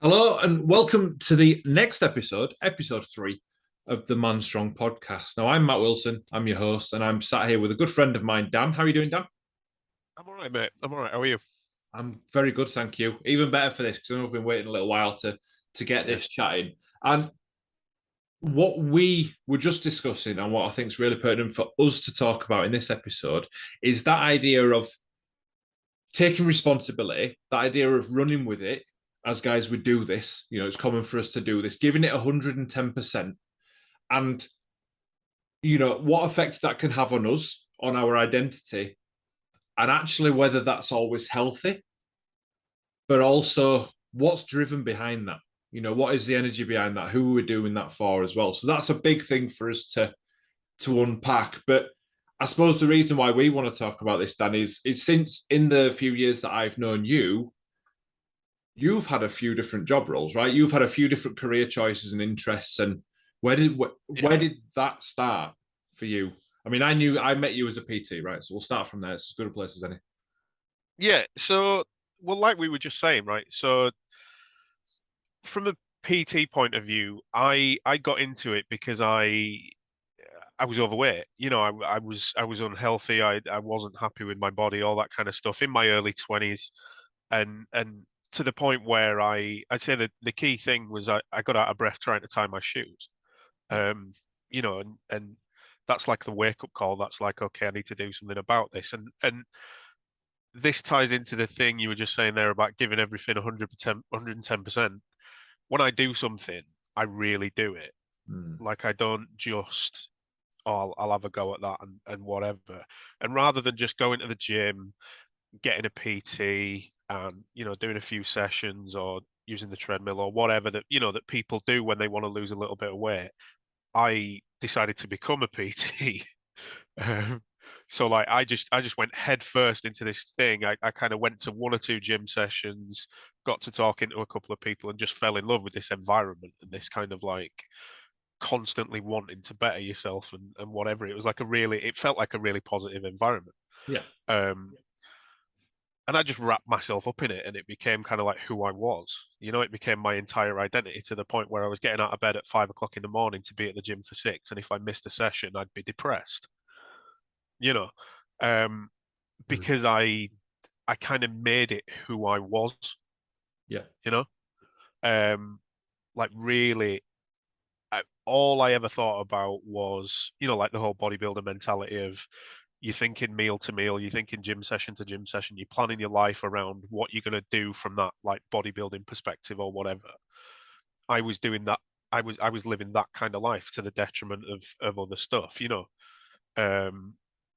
Hello and welcome to the next episode, episode 3 of the Man Strong podcast. Now, I'm Matt Wilson, I'm your host, and I'm sat here with a good friend of mine, Dan. How are you doing, Dan? I'm all right, mate. I'm all right. How are you? I'm very good, thank you. Even better for this because I know I've been waiting a little while to get Yeah. this chatting. And what we were just discussing and what I think is really pertinent for us to talk about in this episode is that idea of taking responsibility, that idea of running with it. As guys, we do this. It's common for us to do this, giving it 110%. And what effect that can have on us, on our identity, and actually whether that's always healthy, but also what's driven behind that. What is the energy behind that? Who are we doing that for as well? So that's a big thing for us to unpack. But I suppose the reason why we want to talk about this, Dan, is since in the few years that I've known you, you've had a few different job roles, right? You've had a few different career choices and interests. And where did Yeah. where did that start for you? I mean, I met you as a PT, right? So we'll start from there. It's as good a place as any. Yeah. So, well, like we were just saying, right? So, from a PT point of view, I got into it because I was overweight. I was unhealthy. I wasn't happy with my body, all that kind of stuff in my early 20s, and to the point where I'd say that the key thing was I got out of breath trying to tie my shoes. Yeah, And that's like the wake up call. That's like, okay, I need to do something about this. And this ties into the thing you were just saying there about giving everything 100%, 110%. When I do something, I really do it. mm. Like I don't just, oh, I'll have a go at that and whatever. And rather than just going to the gym, getting a PT and, doing a few sessions or using the treadmill or whatever that people do when they want to lose a little bit of weight, I decided to become a PT. Um, so like I just went head first into this thing. I kind of went to one or two gym sessions, got to talking to a couple of people, and just fell in love with this environment and this kind of like constantly wanting to better yourself and whatever. It felt like a really positive environment. Yeah, Um, and I just wrapped myself up in it, and it became kind of like who I was. It became my entire identity to the point where I was getting out of bed at 5 o'clock in the morning to be at the gym for 6, and if I missed a session, I'd be depressed. You know, um, mm. because I kind of made it who I was. Yeah, You know, um, like really, all I ever thought about was like the whole bodybuilder mentality of you're thinking meal to meal, you're thinking gym session to gym session, you're planning your life around what you're gonna do from that like bodybuilding perspective or whatever. I was doing that. I was living that kind of life to the detriment of other stuff. Um,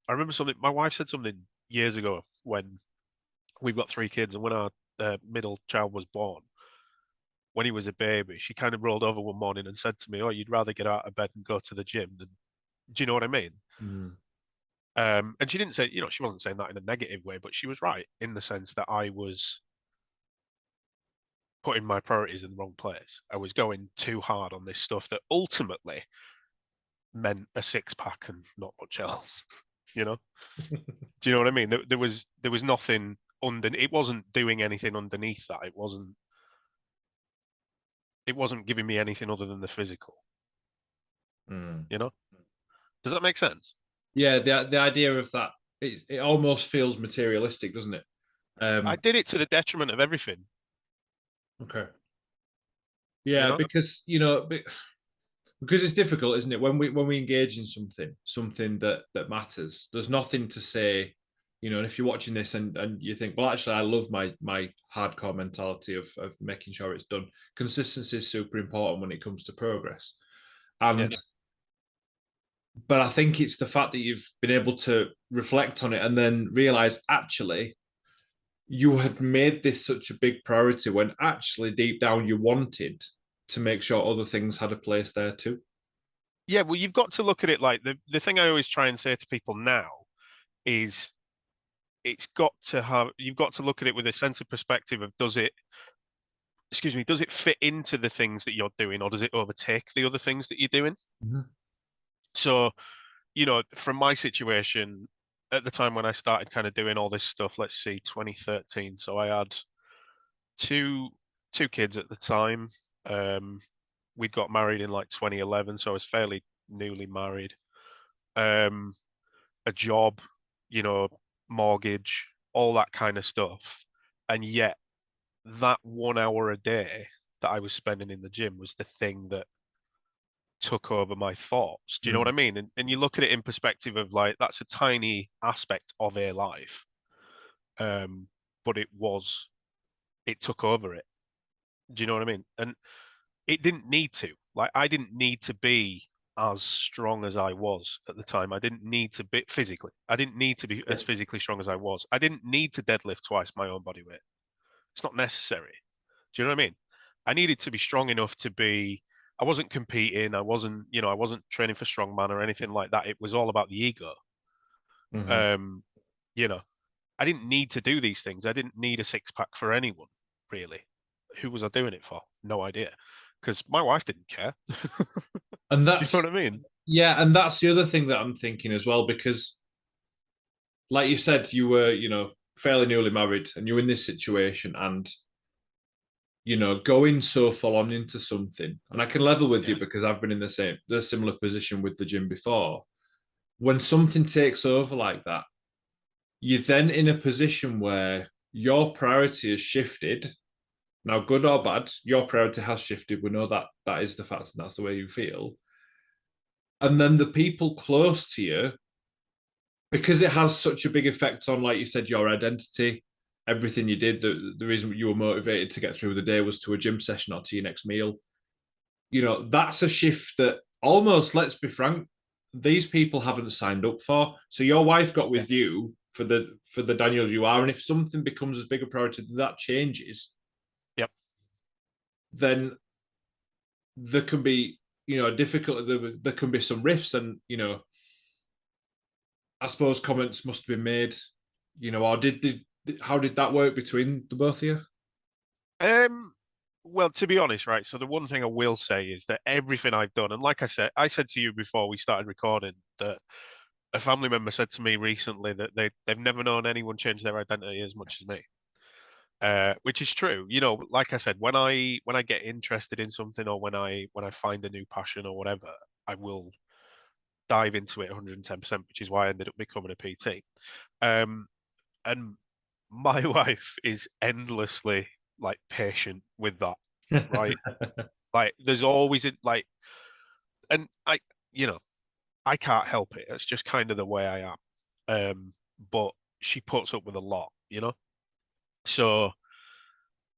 I remember something. My wife said something years ago when we've got 3 kids, and when our middle child was born, when he was a baby, she kind of rolled over one morning and said to me, "Oh, you'd rather get out of bed and go to the gym than." Do you know what I mean? mm. And she didn't say, she wasn't saying that in a negative way, but she was right in the sense that I was putting my priorities in the wrong place. I was going too hard on this stuff that ultimately meant a 6 pack and not much else. You know? Do you know what I mean? There was nothing under. It wasn't doing anything underneath that. It wasn't giving me anything other than the physical. Mm. You know? Does that make sense? Yeah. The idea of that it almost feels materialistic, doesn't it? I Um, did it to the detriment of everything. okay. You Yeah, know? because it's difficult, isn't it? When we engage in something that matters, there's nothing to say, and if you're watching this and you think, well, actually, I love my hardcore mentality of making sure it's done. Consistency is super important when it comes to progress, Yeah. and but I think it's the fact that you've been able to reflect on it and then realize actually you had made this such a big priority when actually deep down you wanted to make sure other things had a place there too. Yeah, well, you've got to look at it like the thing I always try and say to people now is you've got to look at it with a sense of perspective of does it fit into the things that you're doing or does it overtake the other things that you're doing? Mhm. So, from my situation at the time when I started kind of doing all this stuff, let's see, 2013. So I had two 2 kids at the time. We'd got married in like 2011, so I was fairly newly married. Um, a job, you know, mortgage, all that kind of stuff. And yet that 1 hour a day that I was spending in the gym was the thing that took over my thoughts. Do you know what I Mm. mean? And you look at it in perspective of like that's a tiny aspect of a life. Um, but it took over it. Do you know what I mean? And it didn't need to. Like I didn't need to be as strong as I was at the time. I didn't need to be physically. I didn't need to be Yeah. as physically strong as I was. I didn't need to deadlift twice my own body weight. It's not necessary. Do you know what I mean? I needed to be strong enough to be. I wasn't competing. I wasn't, I wasn't training for strongman or anything like that. It was all about the ego. Mhm. Um, you know, I didn't need to do these things. I didn't need a six pack for anyone, really. Who was I doing it for? No idea. Because my wife didn't care. Do And you know that's what I mean? yeah, and that's the other thing that I'm thinking as well, because like you said, you were, fairly newly married and you're in this situation and going so full on into something. And I can level with you Yeah. because I've been in the similar position with the gym before. When something takes over like that, you're then in a position where your priority has shifted. Now, good or bad, your priority has shifted. We know that that is the fact and that's the way you feel. And then the people close to you, because it has such a big effect on, like you said, your identity, everything you did, the reason you were motivated to get through the day was to a gym session or to your next meal. That's a shift that almost, let's be frank, these people haven't signed up for. So your wife got Yeah. with you for the Daniel you are, and if something becomes as big a priority that changes, Yep. then there can be difficult. There can be some rifts, and I suppose comments must have been made. Or did how did that work between the both of you? Um, well, to be honest, right. So the one thing I will say is that everything I've done, and like I said to you before we started recording that a family member said to me recently that they've never known anyone change their identity as much as me. Which is true. Like I said, when I get interested in something or when I find a new passion or whatever, I will dive into it 110%, which is why I ended up becoming a PT. Um, and my wife is endlessly like patient with that, right? Like there's always like, and you know, I can't help it. It's just kind of the way I am. But she puts up with a lot, you know. So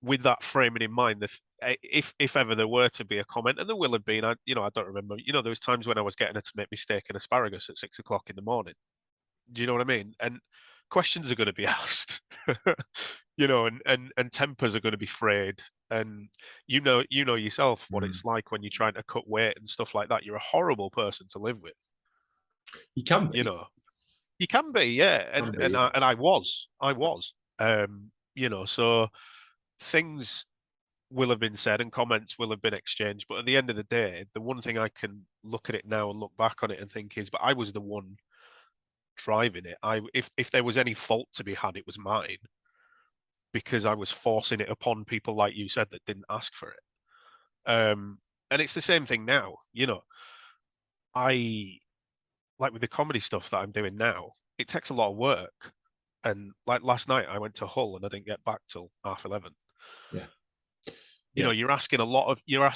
with that framing in mind, if ever there were to be a comment, and there will have been, I don't remember. There was times when I was getting her to make me steak and asparagus at 6 o'clock in the morning. Do you know what I mean? And questions are going to be asked, and tempers are going to be frayed. And you know yourself what Mm. it's like when you're trying to cut weight and stuff like that. You're a horrible person to live with. You can You be, know, you can be, yeah. can And be, and yeah. I was. So things will have been said and comments will have been exchanged. But at the end of the day, the one thing I can look at it now and look back on it and think is, but I was the one driving it. If there was any fault to be had, it was mine because I was forcing it upon people like you said that didn't ask for it. And it's the same thing now. I like with the comedy stuff that I'm doing now, it takes a lot of work. And like last night, I went to Hull and I didn't get back till 11:30. Yeah, yeah. You're asking a lot of your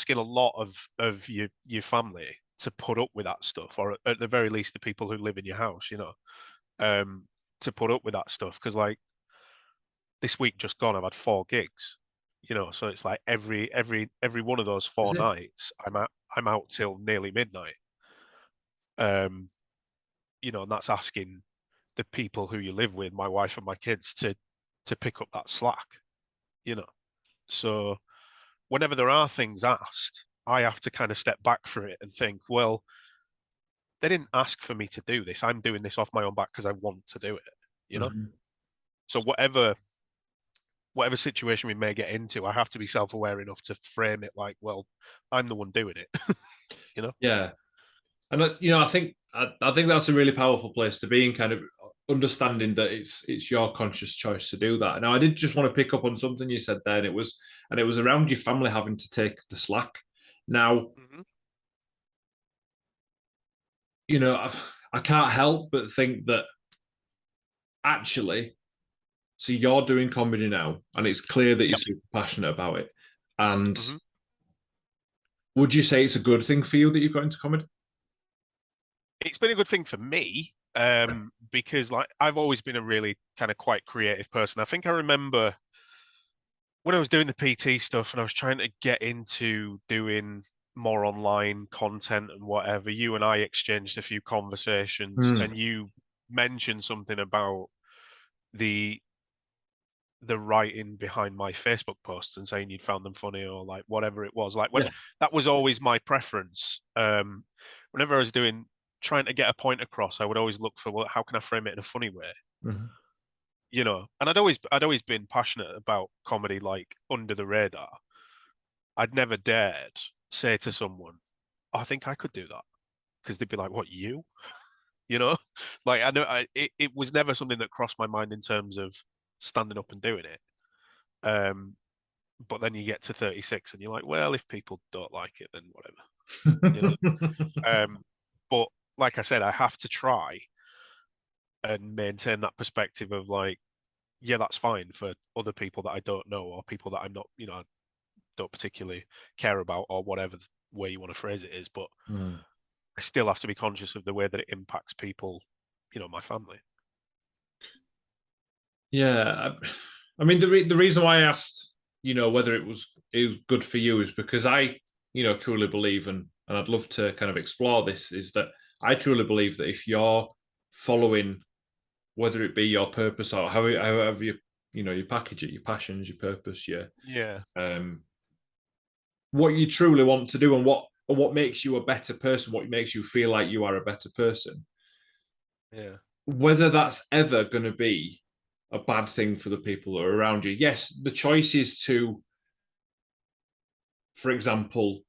family to put up with that stuff, or at the very least, the people who live in your house, um, to put up with that stuff. Because like this week just gone, I've had 4 gigs, so it's like every one of those Is four it? nights, I'm out till nearly midnight. Um, and that's asking the people who you live with, my wife and my kids, to pick up that slack, you know. So whenever there are things asked, I have to kind of step back for it and think, well, they didn't ask for me to do this. I'm doing this off my own back because I want to do it. Mhm. So whatever situation we may get into, I have to be self-aware enough to frame it like, well, I'm the one doing it. you know? Yeah, and I think that's a really powerful place to be in, kind of understanding that it's your conscious choice to do that. Now, I did just want to pick up on something you said there, and it was around your family having to take the slack. Now, Mm-hmm. I can't help but think that actually, so you're doing comedy now, and it's clear that you're Yep. super passionate about it. And Mm-hmm. would you say it's a good thing for you that you've got into comedy? It's been a good thing for me, because like I've always been a really kind of quite creative person. I think I remember when I was doing the PT stuff and I was trying to get into doing more online content and whatever, you and I exchanged a few conversations Mm. and you mentioned something about the the writing behind my Facebook posts and saying you'd found them funny or like whatever it was. Like when Yeah. that was always my preference. Whenever I was trying to get a point across, I would always look for, well, how can I frame it in a funny way? Mhm. And I'd always been passionate about comedy, like under the radar. I'd never dared say to someone, oh, I think I could do that. Because they'd be like, what, you? You know? Like I know it was never something that crossed my mind in terms of standing up and doing it. Um, but then you get to 36 and you're like, well, if people don't like it, then whatever, you know. But like I said, I have to try and maintain that perspective of like, yeah, that's fine for other people that I don't know or people that I'm not, don't particularly care about or whatever way you want to phrase it is. But Mm. I still have to be conscious of the way that it impacts people, my family. Yeah, I mean the reason why I asked, whether it was good for you is because I, truly believe, and I'd love to kind of explore this, is that I truly believe that if you're following, whether it be your purpose or however you package it, your passions, your purpose, Yeah, um, what you truly want to do, and what makes you a better person, what makes you feel like you are a better person, yeah, whether that's ever going to be a bad thing for the people that are around you. Yes, the choice is to, for example,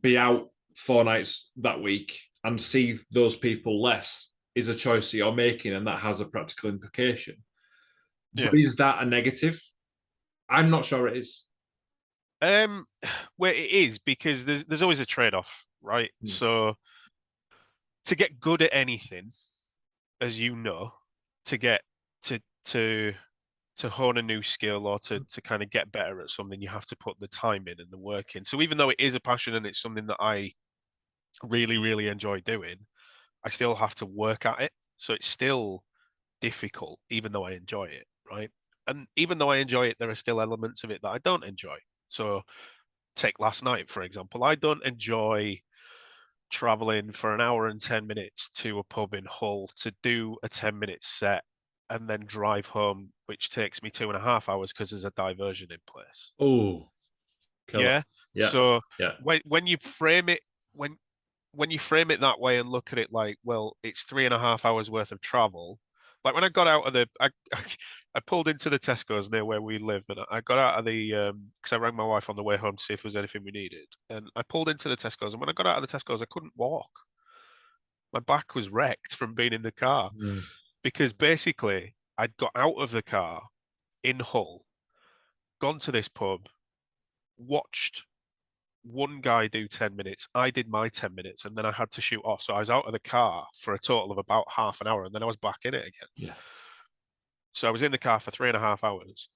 be out 4 nights that week and see those people less is a choice that you're making, and that has a practical implication. But yeah. is that a negative? I'm not sure it is. Um, well, it is because there's always a trade-off, right? Mm. So to get good at anything, as you know, to get to to to hone a new skill or to kind of get better at something, you have to put the time in and the work in. So even though it is a passion and it's something that I really, really enjoy doing, I still have to work at it. So it's still difficult, even though I enjoy it, right? And even though I enjoy it, there are still elements of it that I don't enjoy. So take last night, for example. I don't enjoy traveling for an hour and 10 minutes to a pub in Hull to do a 10-minute set and then drive home, which takes me 2.5 hours because there's a diversion in place. Oh, killer. Yeah. Yeah, So yeah. when you frame it when when you frame it that way and look at it like, well, it's 3.5 hours worth of travel. Like when I got out of I pulled into the Tesco's near where we live, and I got out of the because I rang my wife on the way home to see if there was anything we needed, and I pulled into the Tesco's, and when I got out of the Tesco's, I couldn't walk. My back was wrecked from being in the car Mm. because basically I'd got out of the car in Hull, gone to this pub, watched one guy do 10 minutes. I did my 10 minutes and then I had to shoot off. So I was out of the car for a total of about half an hour and then I was back in it again. Yeah. So I was in the car for 3.5 hours,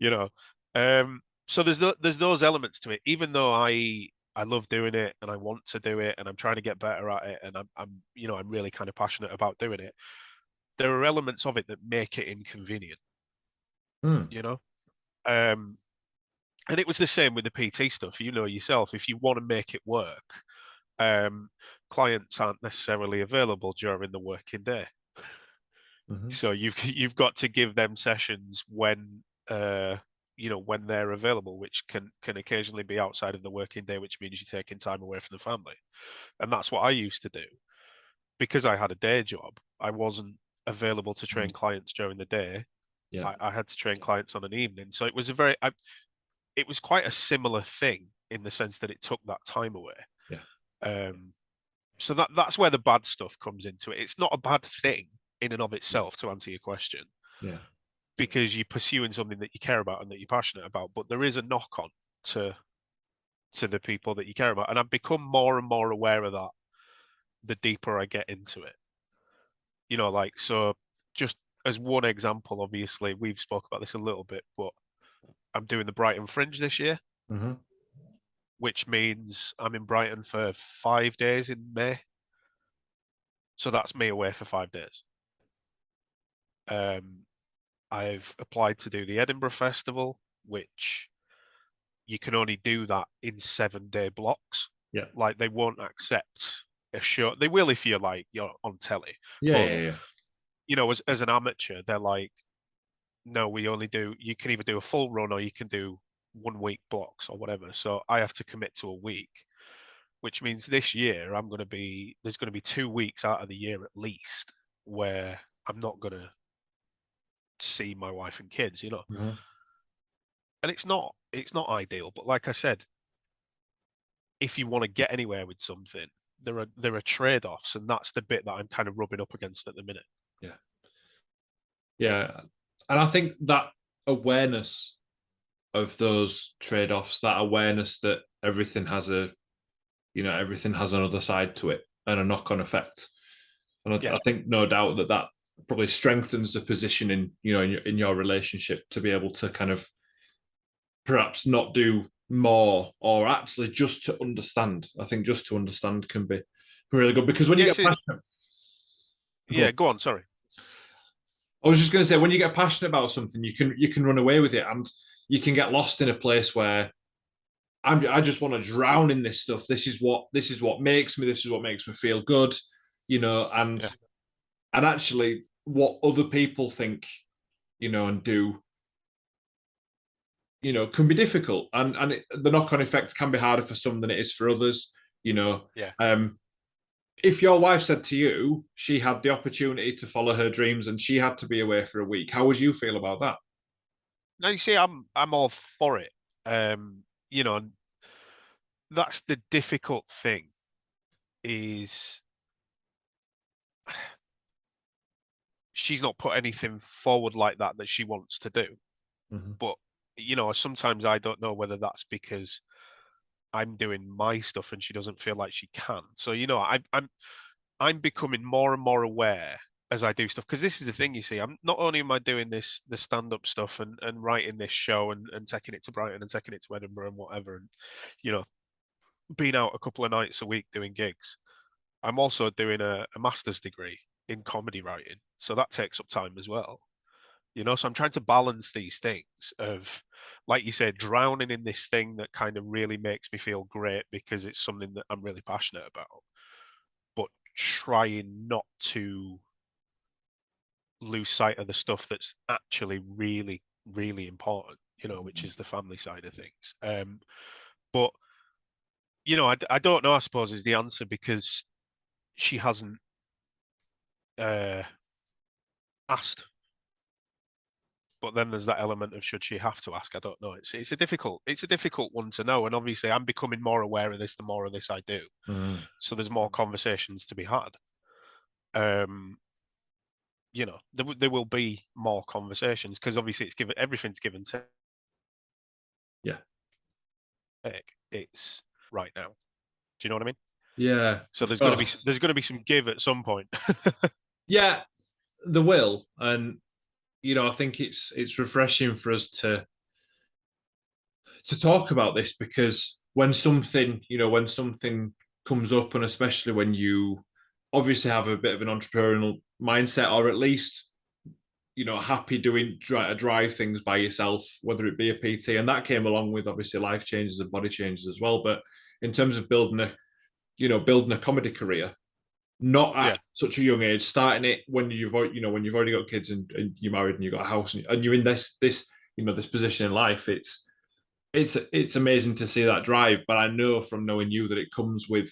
you know. So there's those elements to it, even though I love doing it and I want to do it and I'm trying to get better at it and I'm really kind of passionate about doing it. There are elements of it that make it inconvenient, Mm. you know. Um, and it was the same with the PT stuff. You know yourself, if you want to make it work, um, clients aren't necessarily available during the working day. Mhm. So you've got to give them sessions when when they're available, which can occasionally be outside of the working day, which means you're taking time away from the family. And that's what I used to do. Because I had a day job, I wasn't available to train Mm. clients during the day. Yeah. I had to train clients on an evening. So it was quite a similar thing in the sense that it took that time away. Yeah. Um, so that's where the bad stuff comes into it. It's not a bad thing. in and of itself, to answer your question, Yeah. because you're pursuing something that you care about and that you're passionate about. But there is a knock on to the people that you care about, and I've become more and more aware of that the deeper I get into it. You know, like, so just as one example, obviously we've spoke about this a little bit, but I'm doing the Brighton Fringe this year, Mm-hmm. which means I'm in Brighton for 5 days in May. So that's me away for 5 days. I've applied to do the Edinburgh Festival, which you can only do that in 7-day blocks. Yeah. Like, they won't accept a show. They will if you're like you're on telly. Yeah. But Yeah. you know, as an amateur, they're like, no, we only do. You can either do a full run or you can do 1 week blocks or whatever. So I have to commit to a week, which means this year there's going to be 2 weeks out of the year at least where I'm not going to see my wife and kids, you know. Mm-hmm. And it's not ideal, but like I said, if you want to get anywhere with something, there are trade-offs, and that's the bit that I'm kind of rubbing up against at the minute. Yeah. Yeah. And I think that awareness of those trade-offs, that awareness that everything has everything has another side to it and a knock-on effect. And I think no doubt that probably strengthens the position in your relationship to be able to kind of perhaps not do more, or actually just to understand. I think just to understand can be really good, because when you get passionate. Yeah, go on, sorry. I was just going to say, when you get passionate about something, you can run away with it, and you can get lost in a place where I just want to drown in this stuff. This is what makes me. This is what makes me feel good, and actually what other people think, and do, can be difficult, and the knock-on effect can be harder for some than it is for others. Yeah. If your wife said to you she had the opportunity to follow her dreams and she had to be away for a week, how would you feel about that? Now, you see, I'm all for it. You know, that's the difficult thing, is she's not put anything forward like that she wants to do. Mm-hmm. But sometimes I don't know whether that's because I'm doing my stuff and she doesn't feel like she can. So I'm becoming more and more aware as I do stuff, because this is the thing, you see, I'm not only am I doing the stand-up stuff and writing this show and taking it to Brighton and taking it to Edinburgh and whatever, and being out a couple of nights a week doing gigs. I'm also doing a master's degree in comedy writing, so that takes up time as well. So I'm trying to balance these things of, like you said, drowning in this thing that kind of really makes me feel great because it's something that I'm really passionate about, but trying not to lose sight of the stuff that's actually really, really important, which is the family side of things. But I don't know, I suppose, is the answer, because she hasn't asked. But then there's that element of, should she have to ask? I don't know. It's a difficult one to know. And obviously I'm becoming more aware of this the more of this I do. Mm. So there's more conversations to be had. There will be more conversations, because obviously everything's given take. Yeah. It's right now. Do you know what I mean? Yeah. So there's going to be some give at some point. Yeah, there will. And I think it's refreshing for us to talk about this, because when something comes up, and especially when you obviously have a bit of an entrepreneurial mindset, or at least happy doing drive things by yourself, whether it be a PT, and that came along with obviously life changes and body changes as well. But in terms of building a comedy career, not at such a young age, starting it when you've already got kids, and you're married and you've got a house, and you're in this position in life, it's amazing to see that drive. But I know from knowing you that it comes with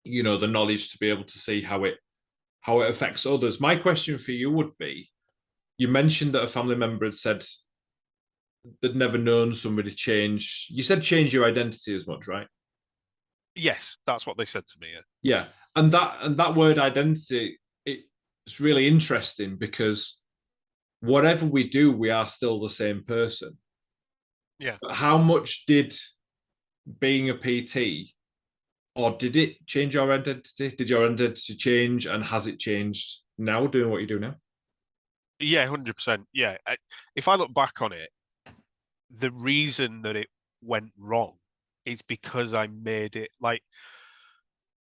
the knowledge to be able to see how it affects others. My question for you would be, you mentioned that a family member had said they'd never known somebody change. You said change your identity as much, right? Yes, that's what they said to me. Yeah. And that word identity, it's really interesting because whatever we do, we are still the same person. Yeah. But how much did being a PT, or did it change your identity? Did your identity change, and has it changed now doing what you do now? Yeah, 100%. Yeah. If I look back on it, the reason that it went wrong is because I made it like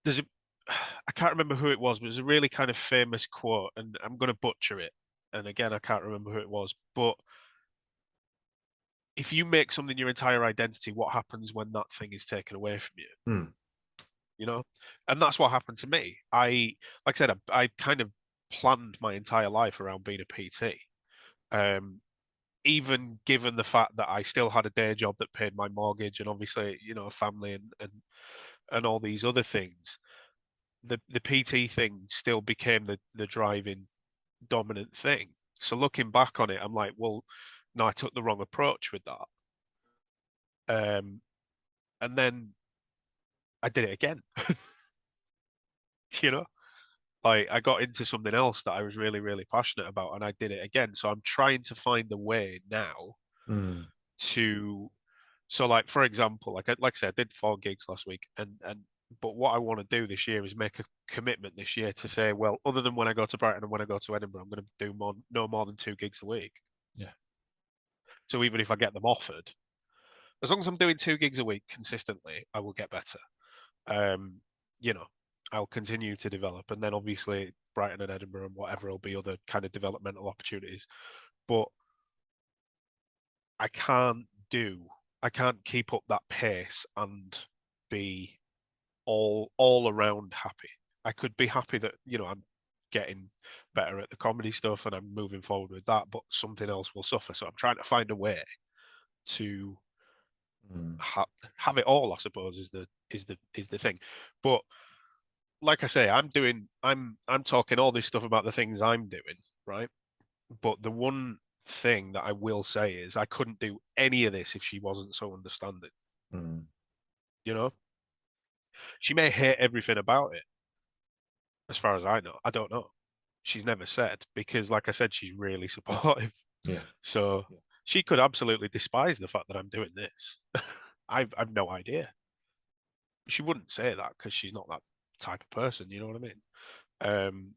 there's a I can't remember who it was, but there's a really kind of famous quote, and I'm going to butcher it. And again, I can't remember who it was, but if you make something your entire identity, what happens when that thing is taken away from you? Hmm. You know, and that's what happened to me. Like I said, I kind of planned my entire life around being a PT. Um, Even given the fact that I still had a day job that paid my mortgage and obviously, a family and all these other things, the PT thing still became the driving dominant thing. So looking back on it, I'm like, well, no, I took the wrong approach with that. And then I did it again. you know, like I got into something else that I was really, really passionate about, and I did it again. So I'm trying to find a way now Hmm. to so like for example, like I said, I did 4 gigs last week, and but what I want to do this year is make a commitment this year to say, well, other than when I go to Brighton and when I go to Edinburgh, I'm going to do no more than 2 gigs a week. Yeah. So even if I get them offered, as long as I'm doing 2 gigs a week consistently, I will get better. Um, you know, I'll continue to develop, and then obviously Brighton and Edinburgh and whatever will be other kind of developmental opportunities. But I can't do, I can't keep up that pace and be all around happy. I could be happy that I'm getting better at the comedy stuff and I'm moving forward with that, but something else will suffer. So I'm trying to find a way to Hmm. have it all. I suppose is the thing. But like I say, I'm talking all this stuff about the things I'm doing, right? But the one thing that I will say is I couldn't do any of this if she wasn't so understanding. Hmm. You know, she may hate everything about it, as far as I know. I don't know. She's never said because, like I said, she's really supportive. Yeah. So she could absolutely despise the fact that I'm doing this. I've no idea. She wouldn't say that because she's not that type of person. You know what I mean? Um,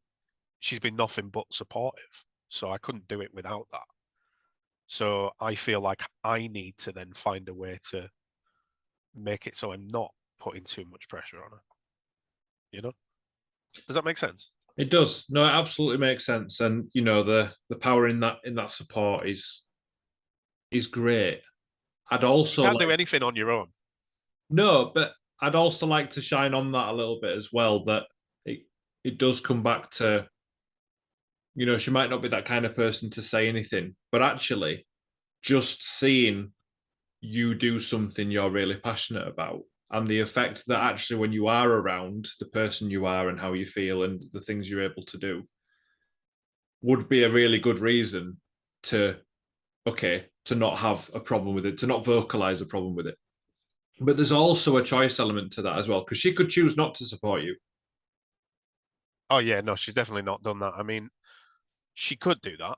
she's been nothing but supportive. So I couldn't do it without that. So I feel like I need to then find a way to make it so I'm not putting too much pressure on her. You know? Does that make sense? It does. No, it absolutely makes sense. And the power in that support is great. I'd You also can't do like anything on your own. no, but I'd also like to shine on that a little bit as well, that it does come back to, she might not be that kind of person to say anything, but actually just seeing you do something you're really passionate about and the effect that actually when you are around the person you are and how you feel and the things you're able to do would be a really good reason to to not have a problem with it, to not vocalize a problem with it. But there's also a choice element to that as well, because she could choose not to support you. Oh yeah, no, she's definitely not done that. I mean, she could do that.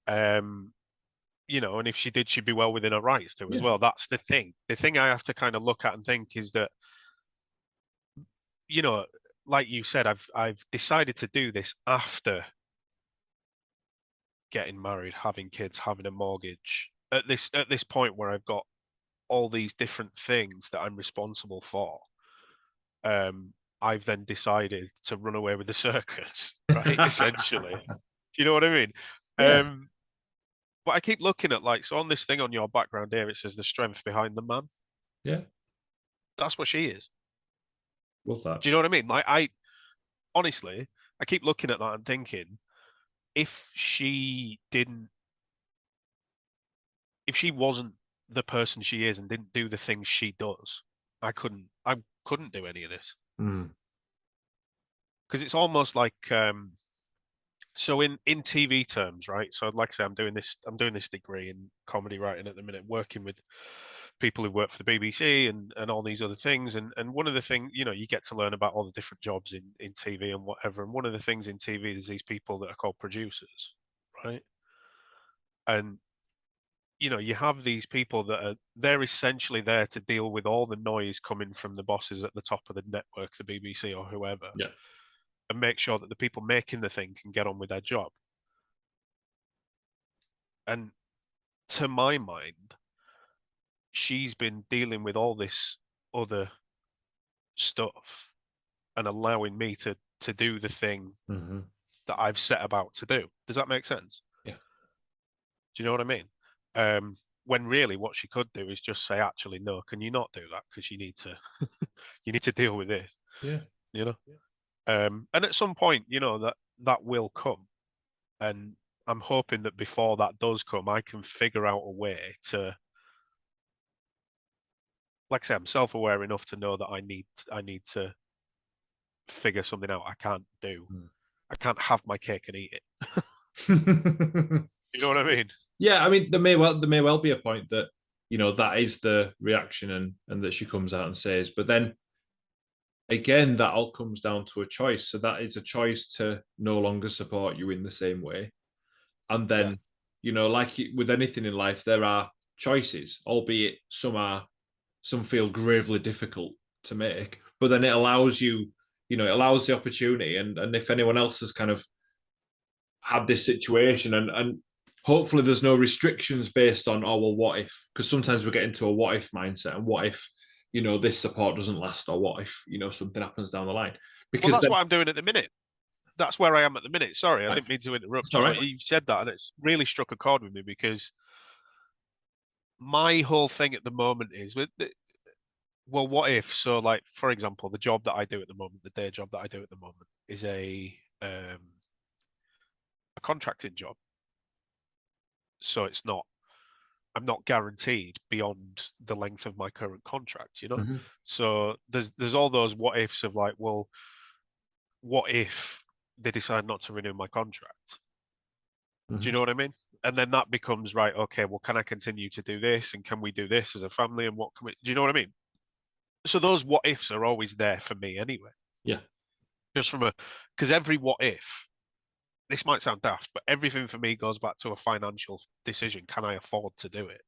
Um, and if she did, she'd be well within her rights to as Yeah. well. That's the thing. The thing I have to kind of look at and think is that, you know, like you said, I've decided to do this after getting married, having kids, having a mortgage. At this point where I've got all these different things that I'm responsible for, I've then decided to run away with the circus, right? Essentially. Do you know what I mean? Yeah. But I keep looking at so on this thing on your background here, it says the strength behind the man. Yeah. That's what she is. Love that. Do you know what I mean? Like I honestly, I keep looking at that and thinking, if she didn't, if she wasn't the person she is and didn't do the things she does, I couldn't do any of this Mm. because it's almost like so in TV terms, right? So like I say, I'm doing this degree in comedy writing at the minute, working with people who've worked for the BBC and all these other things. And one of the things, you know, you get to learn about all the different jobs in TV and whatever. And one of the things in TV is these people that are called producers, right? And you know, you have these people that they're essentially there to deal with all the noise coming from the bosses at the top of the network, the BBC or whoever, Yeah. and make sure that the people making the thing can get on with their job. And to my mind, she's been dealing with all this other stuff and allowing me to do the thing that I've set about to do. Does that make sense? Yeah. Do you know what I mean? When really what she could do is just say, actually, no, can you not do that? Because you need to you need to deal with this. Yeah. You know? And at some point, you know, that will come. And I'm hoping that before that does come, I can figure out a way to, like I say, I'm self-aware enough to know that I need to figure something out. I can't have my cake and eat it. You know what I mean? Yeah, I mean, there may well be a point that, you know, that is the reaction and that she comes out and says, but then again, that all comes down to a choice. So that is a choice to no longer support you in the same way. And then, you know, like with anything in life, there are choices, albeit some feel gravely difficult to make, but then it allows you, you know, it allows the opportunity. And if anyone else has kind of had this situation and hopefully there's no restrictions based on, oh, well, what if? Because sometimes we get into a what if mindset, and what if, you know, this support doesn't last, or what if, you know, something happens down the line? Because that's what I'm doing at the minute. That's where I am at the minute. Sorry, I didn't mean to interrupt you. Right. You said that, and it's really struck a chord with me because my whole thing at the moment is well, what if? So, like, for example, the job that I do at the moment, the day job that I do at the moment, is a contracted job. So I'm not guaranteed beyond the length of my current contract, you know? So there's all those what ifs of like, well, what if they decide not to renew my contract? Do you know what I mean? And then that becomes, right, okay, well, can I continue to do this? And can we do this as a family? And what can we, do you know what I mean? So those what ifs are always there for me anyway. Yeah. Just because every what if, this might sound daft, but everything for me goes back to a financial decision. Can I afford to do it?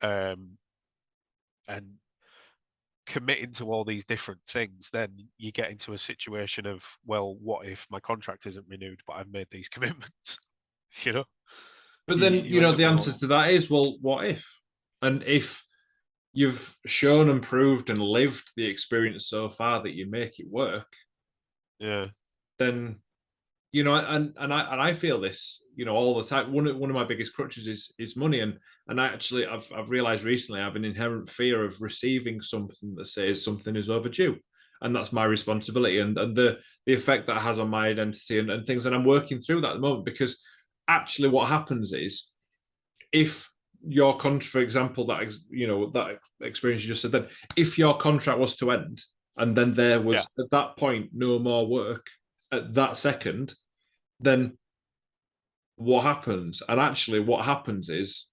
And committing to all these different things, then you get into a situation of, well, what if my contract isn't renewed, but I've made these commitments, you know? But then, you know, the answer to that is, well, what if? And if you've shown and proved and lived the experience so far that you make it work, then, you know, and I feel this, you know, all the time. One of my biggest crutches is money, and I've realized recently I have an inherent fear of receiving something that says something is overdue, and that's my responsibility, and the effect that has on my identity and things. And I'm working through that at the moment, because actually what happens is, if your contract, for example, that, you know, that experience you just said, then if your contract was to end and then there was at that point no more work at that second, then what happens? And actually what happens is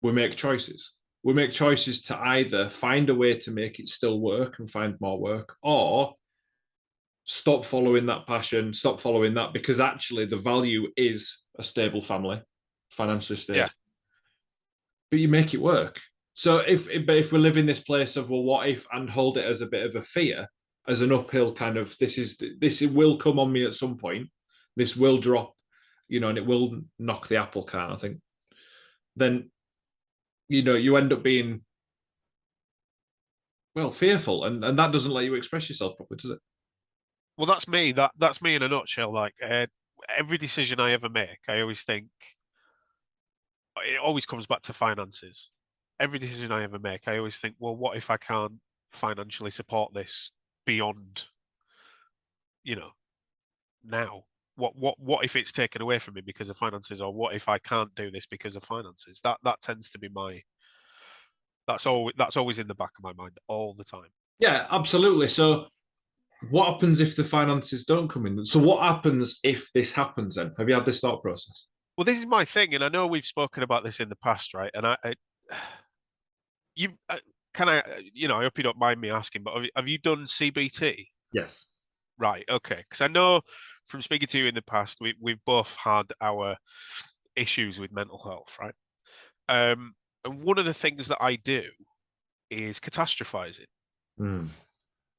we make choices. We make choices to either find a way to make it still work and find more work, or stop following that passion, stop following that, because actually the value is a stable family, financially stable. But you make it work. So if we live in this place of, well, what if, and hold it as a bit of a fear, as an uphill kind of, this will come on me at some point, this will drop, you know, and it will knock the apple cart, I think, then, you know, you end up being, well, fearful, and that doesn't let you express yourself properly, does it? Well, that's me. That's me in a nutshell. Like every decision I ever make, I always think it always comes back to finances. Every decision I ever make, I always think, well, what if I can't financially support this beyond, you know, now? What if it's taken away from me because of finances, or what if I can't do this because of finances? That tends to be that's always in the back of my mind all the time. Yeah, absolutely. So what happens if the finances don't come in? So what happens if this happens then? Have you had this thought process? Well, this is my thing, and I know we've spoken about this in the past, right? And You can I hope you don't mind me asking, but have you done CBT? Yes. Right, okay. Because I know from speaking to you in the past, we've both had our issues with mental health, right? And one of the things that I do is catastrophizing. Mm.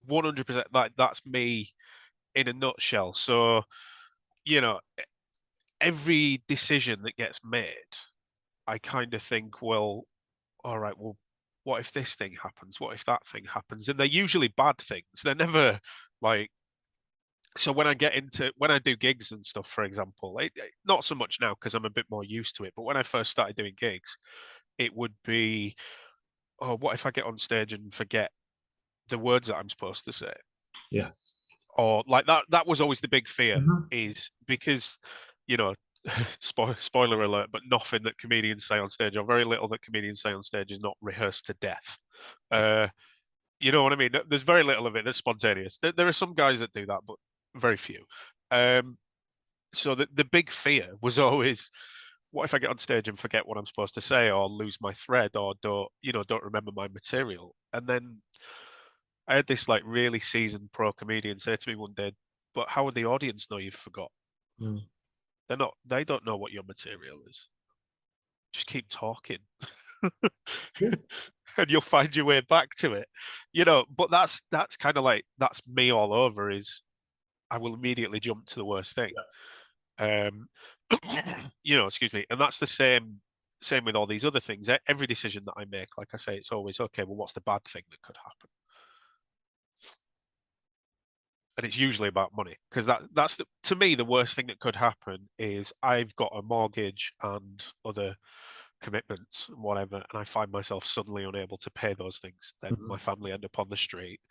100%. Like that's me in a nutshell. So, you know, every decision that gets made, I kind of think, well, all right, well, what if this thing happens? What if that thing happens? And they're usually bad things. They're never like, so when I do gigs and stuff, for example, not so much now because I'm a bit more used to it. But when I first started doing gigs, it would be, oh, what if I get on stage and forget the words that I'm supposed to say? Yeah. Or like that was always the big fear, Mhm. is because, you know, spoiler alert, but nothing that comedians say on stage, or very little that comedians say on stage, is not rehearsed to death. Uh, you know what I mean? There's very little of it that's spontaneous. There are some guys that do that, but very few. Um, so the big fear was always, what if I get on stage and forget what I'm supposed to say, or lose my thread, or don't remember my material? And then I had this like really seasoned pro comedian say to me one day, "But how would the audience know you've forgot? Mm. They don't know what your material is. Just keep talking." Yeah. And you'll find your way back to it. But that's kind of like, that's me all over, is I will immediately jump to the worst thing. Um excuse me. And that's the same with all these other things. Every decision that I make, like I say, it's always, okay, well, what's the bad thing that could happen? And it's usually about money, because to me, the worst thing that could happen is I've got a mortgage and other commitments and whatever, and I find myself suddenly unable to pay those things. Then my Mhm. family end up on the street.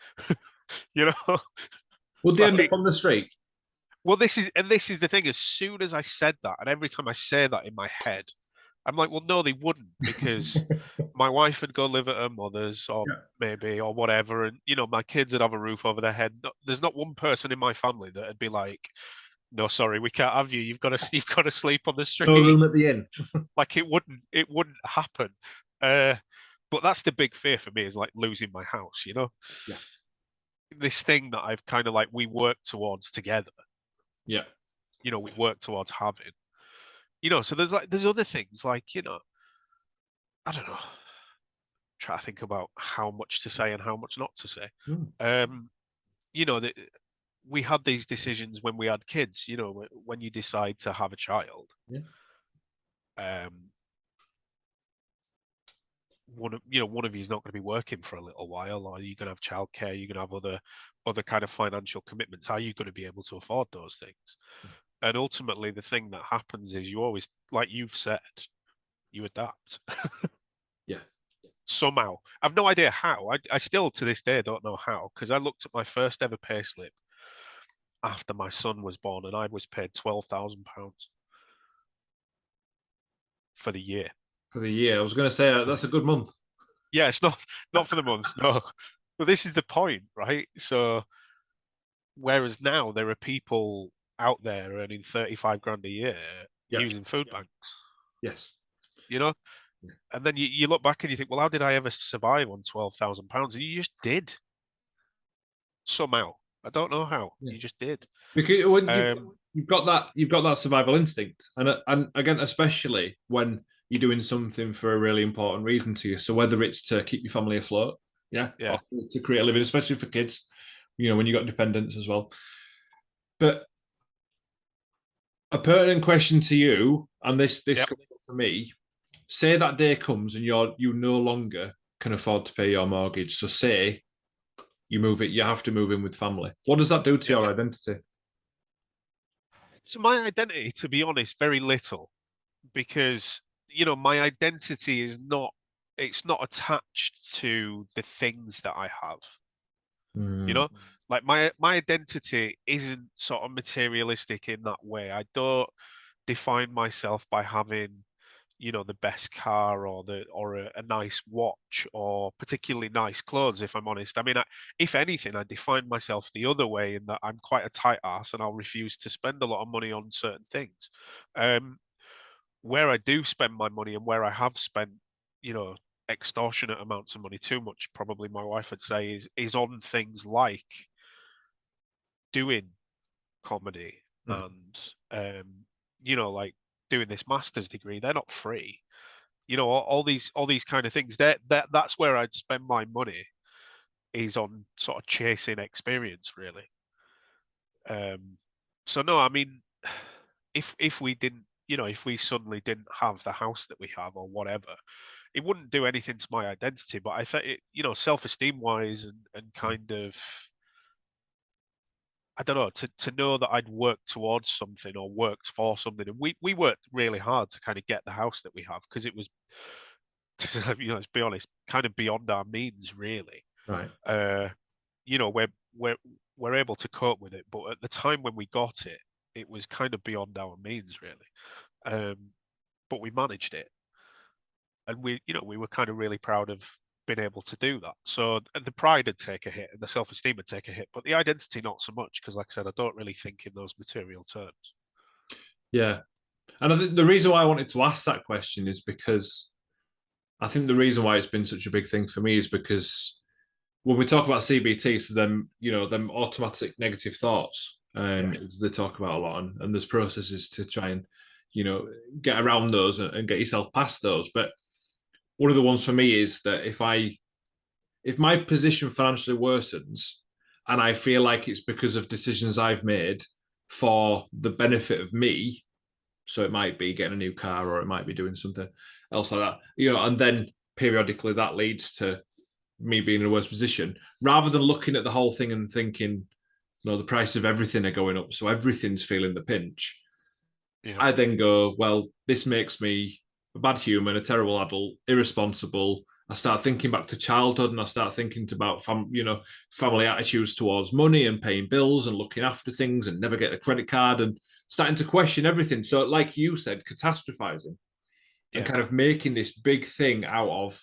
you know Would they end up like, on the street? well, this is the thing. As soon as I said that, and every time I say that in my head, I'm like, well, no, they wouldn't, because my wife would go live at her mother's, or Yeah. maybe, or whatever, and my kids would have a roof over their head. There's not one person in my family that would be like, "No, sorry, we can't have you. You've got to sleep on the No street." room at the inn. Like, it wouldn't happen. Uh, but that's the big fear for me, is like losing my house. Yeah. This thing that I've kind of like, we work towards together. Yeah. We work towards having. So there's other things like, I don't know. Try to think about how much to say and how much not to say. Mm. Um, that we had these decisions when we had kids. When you decide to have a child, Yeah. um, one of you is not going to be working for a little while, or you're going to have childcare, you're going to have other kind of financial commitments. Are you going to be able to afford those things? And ultimately, the thing that happens is, you always, like you've said, you adapt. Yeah. Somehow. I've no idea how. I still to this day don't know how, because I looked at my first ever payslip after my son was born, and I was paid £12,000 for the year. For the year. I was going to say that's a good month. Yeah, it's not for the month, no. But this is the point, right? So whereas now there are people out there earning 35 grand a year Yeah. using food banks, Yes. you know? Yeah. And then you look back and you think, well, how did I ever survive on £12,000? And you just did, somehow. I don't know how. Yeah. You just did. Because when Um, you've got that survival instinct, and again, especially when you're doing something for a really important reason to you. So whether it's to keep your family afloat, yeah, yeah, or to create a living, especially for kids, when you've got dependents as well. But a pertinent question to you, and this yeah, comes up for me. Say that day comes and you no longer can afford to pay your mortgage. So say you have to move in with family. What does that do to yeah. your identity? So my identity, to be honest, very little, because my identity is not, it's not attached to the things that I have. you Mm. know like my identity isn't sort of materialistic in that way. I don't define myself by having the best car, or a nice watch, or particularly nice clothes, if I'm honest. I mean, if anything, I define myself the other way, in that I'm quite a tight ass, and I'll refuse to spend a lot of money on certain things. um where I do spend my money, and where I have spent, you know extortionate amounts of money, too much, probably my wife would say, is on things like doing comedy and like doing this master's degree. They're not free. All these kind of things. That's where I'd spend my money, is on sort of chasing experience, really. So no, I mean, if we didn't, if we suddenly didn't have the house that we have or whatever, it wouldn't do anything to my identity. But I thought it, self-esteem wise and kind of, I don't know, to know that I'd worked towards something or worked for something. And we worked really hard to kind of get the house that we have, because it was, let's be honest, kind of beyond our means, really. Right. We're able to cope with it, but at the time when we got it, it was kind of beyond our means, really. But we managed it, and we were kind of really proud of being able to do that. So the pride would take a hit and the self-esteem would take a hit, but the identity not so much, because like I said, I don't really think in those material terms. Yeah. And I think the reason why I wanted to ask that question is because I think the reason why it's been such a big thing for me is because when we talk about CBT, so them automatic negative thoughts, and they talk about a lot, and there's processes to try and, get around those and get yourself past those. But one of the ones for me is that if my position financially worsens and I feel like it's because of decisions I've made for the benefit of me, so it might be getting a new car or it might be doing something else like that, and then periodically that leads to me being in a worse position, rather than looking at the whole thing and thinking, no, the price of everything are going up, so everything's feeling the pinch. Yeah. I then go, well, this makes me a bad human, a terrible adult, irresponsible. I start thinking back to childhood, and I start thinking about family attitudes towards money and paying bills and looking after things and never get a credit card, and starting to question everything. So, like you said, catastrophizing and kind of making this big thing out of,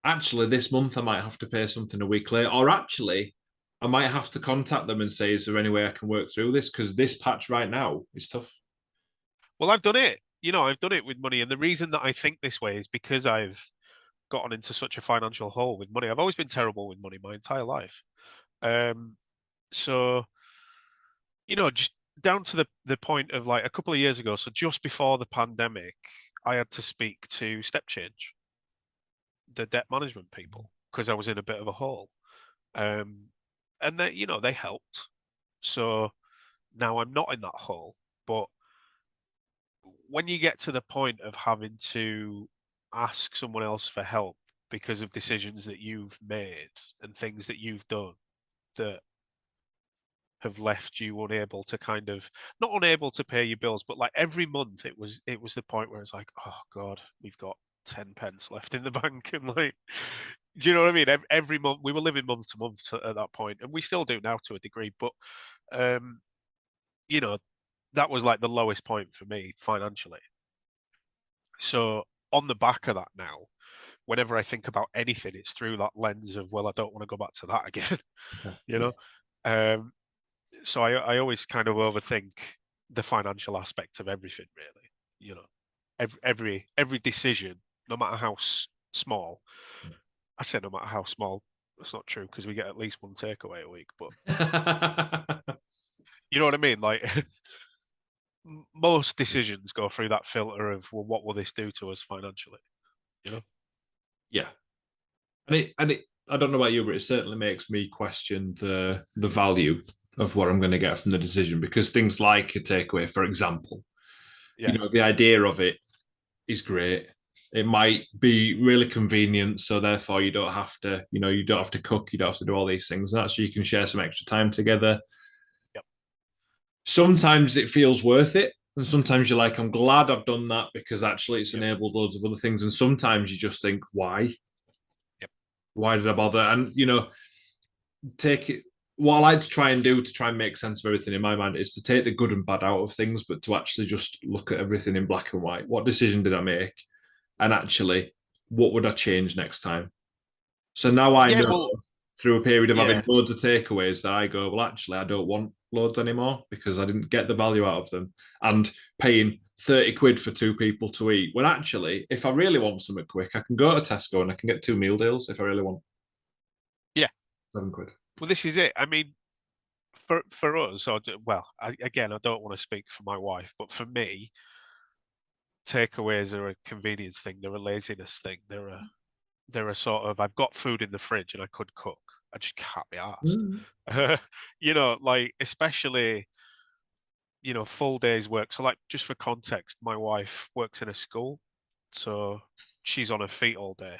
actually, this month I might have to pay something a week late, or actually I might have to contact them and say, is there any way I can work through this? Because this patch right now is tough. Well, I've done it. I've done it with money. And the reason that I think this way is because I've gotten into such a financial hole with money. I've always been terrible with money my entire life. So, just down to the point of, like, a couple of years ago, so just before the pandemic, I had to speak to Step Change, the debt management people, because I was in a bit of a hole. And they helped. So now I'm not in that hole. But when you get to the point of having to ask someone else for help because of decisions that you've made and things that you've done that have left you unable to, kind of, not unable to pay your bills, but like every month it was the point where it's like, oh God, we've got 10 pence left in the bank. And like, do you know what I mean? Every month we were living month to month at that point, and we still do now to a degree, but you know, that was like the lowest point for me financially. So on the back of that now, whenever I think about anything, it's through that lens of, well, I don't want to go back to that again. Okay. you know? So I always kind of overthink the financial aspect of everything, really. Every decision, no matter how small. I say no matter how small. That's not true, because we get at least one takeaway a week. But you know what I mean? Like, most decisions go through that filter of, well, what will this do to us financially? Yeah. And it I don't know about you, but it certainly makes me question the value of what I'm going to get from the decision, because things like a takeaway, for example, the idea of it is great. It might be really convenient, so therefore you don't have to, you don't have to cook, you don't have to do all these things. And actually, you can share some extra time together. Yep. Sometimes it feels worth it, and sometimes you're like, I'm glad I've done that, because actually it's enabled loads of other things. And sometimes you just think, why? Yep. Why did I bother? And take it. What I like to try and do to try and make sense of everything in my mind is to take the good and bad out of things, but to actually just look at everything in black and white. What decision did I make? And actually, what would I change next time? So now I know, through a period of having loads of takeaways, that I go, well, actually, I don't want loads anymore, because I didn't get the value out of them. And paying 30 quid for two people to eat. When actually, if I really want something quick, I can go to Tesco and I can get two meal deals if I really want. Yeah. £7. Well, this is it. I mean, for us, again, I don't want to speak for my wife, but for me, takeaways are a convenience thing. They're a laziness thing. They're a sort of, I've got food in the fridge and I could cook. I just can't be asked. Like especially, full days work. So like just for context, my wife works in a school, so she's on her feet all day,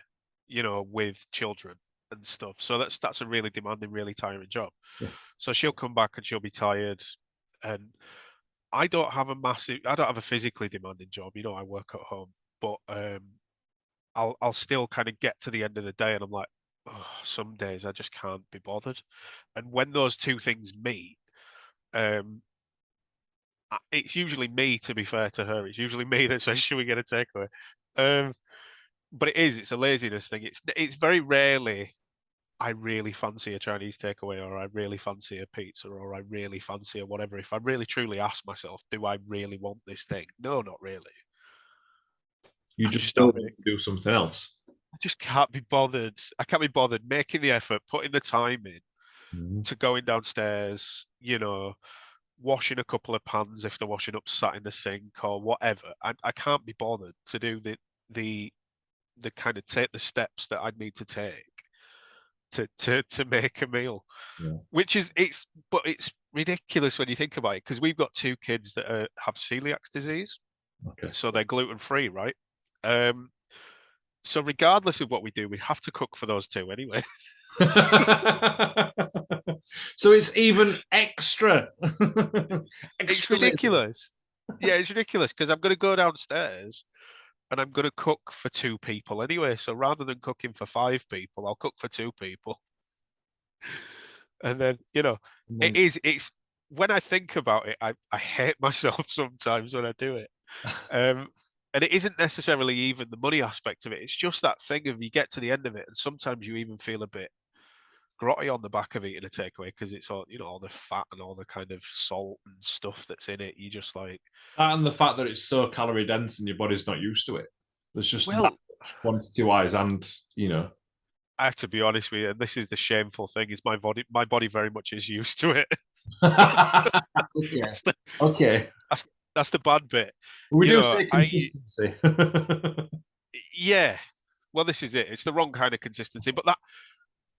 with children and stuff. So that's a really demanding, really tiring job. Yeah. So she'll come back and she'll be tired, and I don't have a physically demanding job. I work at home, but I'll still kind of get to the end of the day and I'm like, oh, some days I just can't be bothered. And when those two things meet, it's usually me, to be fair to her. It's usually me that says, should we get a takeaway? But it's a laziness thing. It's very rarely I really fancy a Chinese takeaway, or I really fancy a pizza, or I really fancy a whatever. If I really truly ask myself, do I really want this thing? No, not really. You I just just don't don't want to do something else. I just can't be bothered. I can't be bothered making the effort, putting the time in to going downstairs, washing a couple of pans if they're washing up sat in the sink or whatever. I can't be bothered to do the kind of take the steps that I'd need to take to make a meal. Yeah. It's ridiculous when you think about it, because we've got two kids that have celiac disease. Okay. So they're gluten free, right? So regardless of what we do, we have to cook for those two anyway. So it's even extra. It's ridiculous. Yeah, it's ridiculous, because I'm going to go downstairs and I'm going to cook for two people anyway. So rather than cooking for five people, I'll cook for two people. And then, it's when I think about it, I hate myself sometimes when I do it. And it isn't necessarily even the money aspect of it. It's just that thing of, you get to the end of it, and sometimes you even feel a bit grotty on the back of eating a takeaway, because it's all, all the fat and all the kind of salt and stuff that's in it. You just like, and the fact that it's so calorie dense and your body's not used to it. There's just well, quantity wise, and I have to be honest with you, and this is the shameful thing, is my body very much is used to it. Okay. That's the, Okay. that's the bad bit. We do say consistency. Yeah. Well, this is it. It's the wrong kind of consistency, but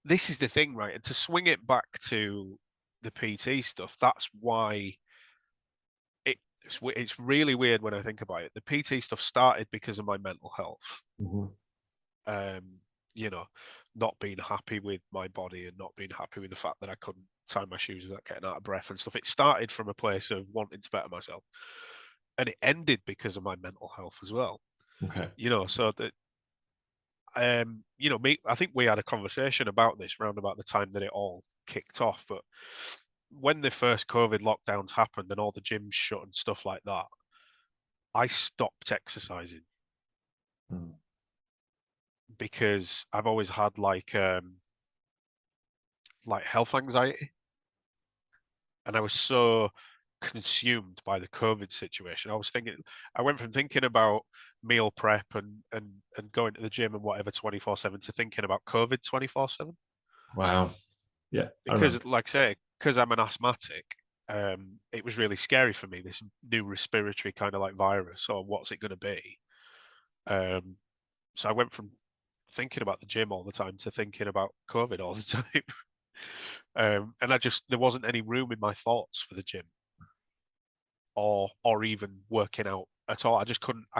this is the thing, right? And to swing it back to the PT stuff, that's why it's really weird when I think about it. The PT stuff started because of my mental health. Not being happy with my body and not being happy with the fact that I couldn't tie my shoes without getting out of breath and stuff. It started from a place of wanting to better myself, and it ended because of my mental health as well. Okay. So that, I think we had a conversation about this round about the time that it all kicked off. But when the first COVID lockdowns happened and all the gyms shut and stuff like that, I stopped exercising. Because I've always had like health anxiety, and I was so consumed by the COVID situation. I went from thinking about meal prep and going to the gym and whatever 24/7 to thinking about COVID 24/7. Wow. Yeah. Because, like I say, because I'm an asthmatic, it was really scary for me, this new respiratory kind of like virus, or what's it going to be. So I went from thinking about the gym all the time to thinking about COVID all the time. And there wasn't any room in my thoughts for the gym or even working out at all. I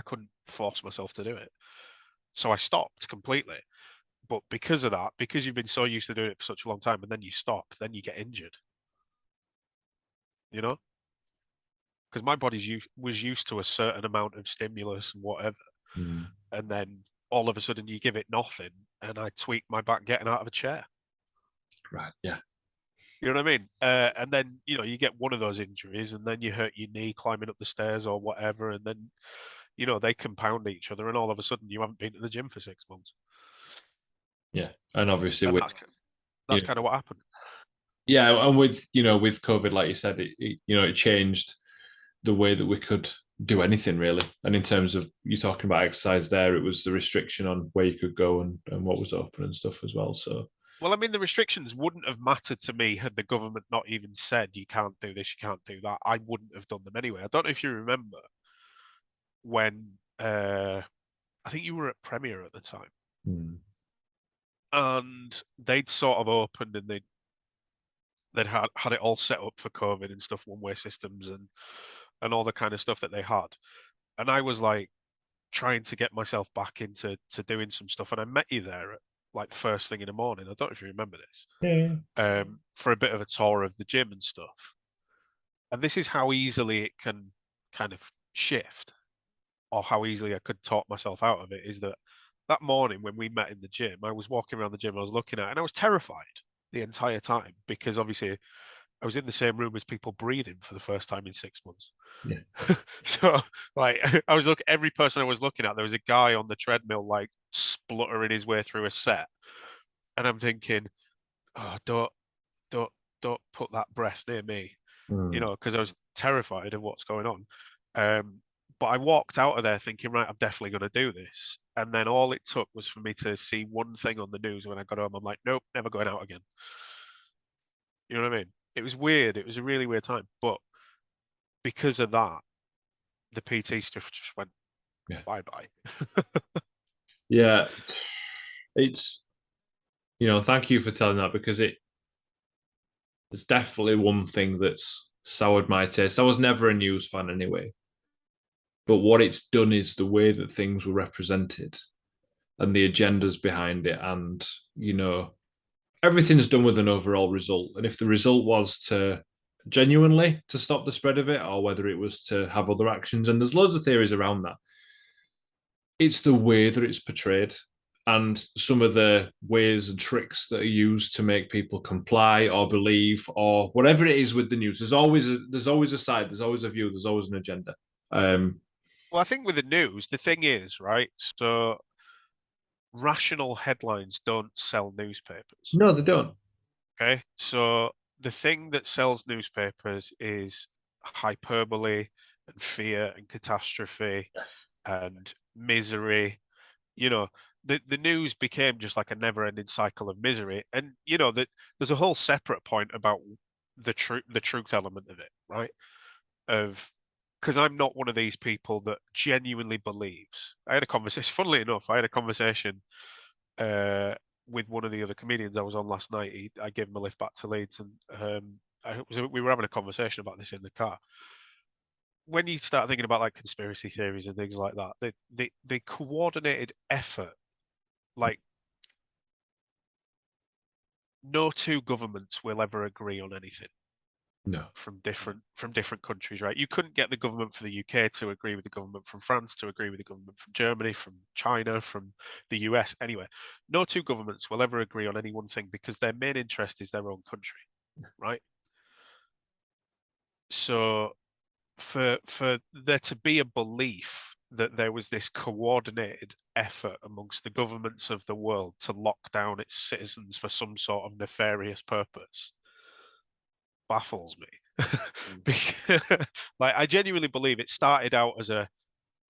couldn't force myself to do it. So I stopped completely. But because of that, because you've been so used to doing it for such a long time, and then you stop, then you get injured. Because my body was used to a certain amount of stimulus and whatever. And then all of a sudden you give it nothing, and I tweak my back getting out of a chair. Right. Yeah. You know what I mean? And then, you get one of those injuries, and then you hurt your knee climbing up the stairs or whatever. And then, they compound each other, and all of a sudden you haven't been to the gym for 6 months. Yeah. And obviously, that's kind of what happened. Yeah. And with COVID, like you said, it changed the way that we could do anything really. And in terms of you talking about exercise there, it was the restriction on where you could go and what was open and stuff as well. So Well, I mean, the restrictions wouldn't have mattered to me had the government not even said you can't do this, you can't do that. I wouldn't have done them anyway. I don't know if you remember when I think you were at Premier at the time, and they'd sort of opened and they'd had it all set up for COVID and stuff, one-way systems and all the kind of stuff that they had. And I was like trying to get myself back into doing some stuff, and I met you there at like first thing in the morning. I don't know if you remember this. yeah. For a bit of a tour of the gym and stuff. And this is how easily it can kind of shift, or how easily I could talk myself out of it, is that that morning when we met in the gym, I was walking around the gym, I was looking at it, and I was terrified the entire time because obviously I was in the same room as people breathing for the first time in 6 months. Yeah. So like I was looking, every person I was looking at, there was a guy on the treadmill like spluttering his way through a set. And I'm thinking, oh, don't don't put that breath near me, because I was terrified of what's going on. But I walked out of there thinking, right, I'm definitely going to do this. And then all it took was for me to see one thing on the news when I got home. I'm like, nope, never going out again. You know what I mean? It was weird. It was a really weird time. But because of that, the PT stuff just went bye-bye. Yeah. It's, thank you for telling that because it's definitely one thing that's soured my taste. I was never a news fan anyway. But what it's done is the way that things were represented and the agendas behind it. And, everything's done with an overall result. And if the result was to genuinely to stop the spread of it, or whether it was to have other actions, and there's loads of theories around that, it's the way that it's portrayed and some of the ways and tricks that are used to make people comply or believe or whatever it is with the news. There's always a side, there's always a view, there's always an agenda. Well, I think with the news, the thing is, right? So rational headlines don't sell newspapers. No, they don't. Okay. So the thing that sells newspapers is hyperbole and fear and catastrophe and misery. You know, the news became just like a never-ending cycle of misery. And that there's a whole separate point about the truth element of it, right? Of because I'm not one of these people that genuinely believes. I had a conversation, funnily enough, I had a conversation uh, with one of the other comedians I was on last night. I gave him a lift back to Leeds, and we were having a conversation about this in the car. When you start thinking about like conspiracy theories and things like that, the coordinated effort, like no two governments will ever agree on anything. No. From different countries, right? You couldn't get the government for the UK to agree with the government from France, to agree with the government from Germany, from China, from the US. Anyway, no two governments will ever agree on any one thing because their main interest is their own country, right? So for there to be a belief that there was this coordinated effort amongst the governments of the world to lock down its citizens for some sort of nefarious purpose baffles me. Because, like, I genuinely believe it started out as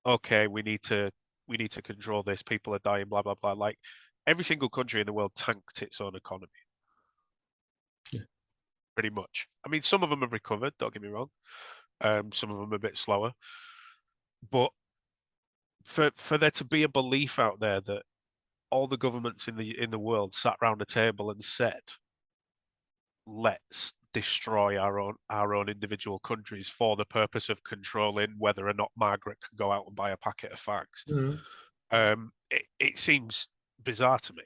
okay, we need to control this, people are dying, blah blah blah. Like every single country in the world tanked its own economy. Yeah. Pretty much. I mean, some of them have recovered, don't get me wrong. Some of them a bit slower. But for there to be a belief out there that all the governments in the world sat around a table and said, let's destroy our own individual countries for the purpose of controlling whether or not Margaret can go out and buy a packet of fags. It seems bizarre to me.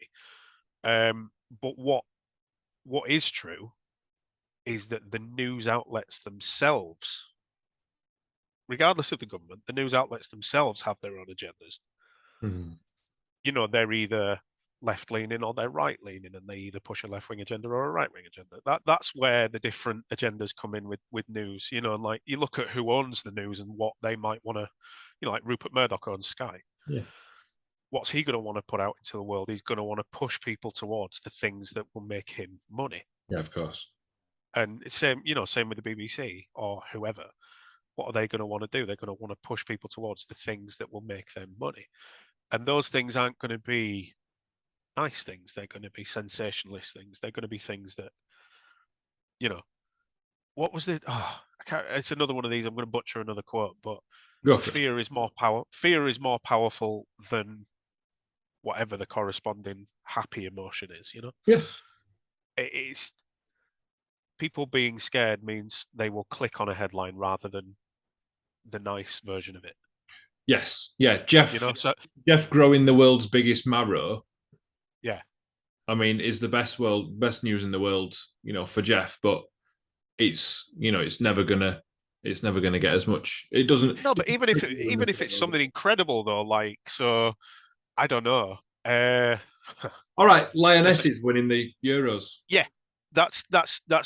But what is true is that the news outlets themselves, regardless of the government, the news outlets themselves have their own agendas. They're either left leaning or they're right leaning, and they either push a left wing agenda or a right wing agenda. That's where the different agendas come in with news. And like you look at who owns the news and what they might want to, like Rupert Murdoch owns Sky. Yeah. What's he going to want to put out into the world? He's going to want to push people towards the things that will make him money. Yeah, of course. And it's same with the BBC or whoever. what are they going to want to do? They're going to want to push people towards the things that will make them money. And those things aren't going to be nice things. They're going to be sensationalist things. They're going to be things that, you know, what was it? Oh, it's another one of these. I'm going to butcher another quote, but fear is more powerful than whatever the corresponding happy emotion is, you know? Yeah. It's people being scared means they will click on a headline rather than the nice version of it. Yes. Yeah. Jeff, you know, so Jeff growing the world's biggest marrow. Yeah. I mean, is the best news in the world, you know, for Jeff, but it's, you know, it's never gonna get as much. It doesn't. No, but even if it's something incredible though, like, so I don't know. All right, Lionesses winning the Euros. Yeah, that's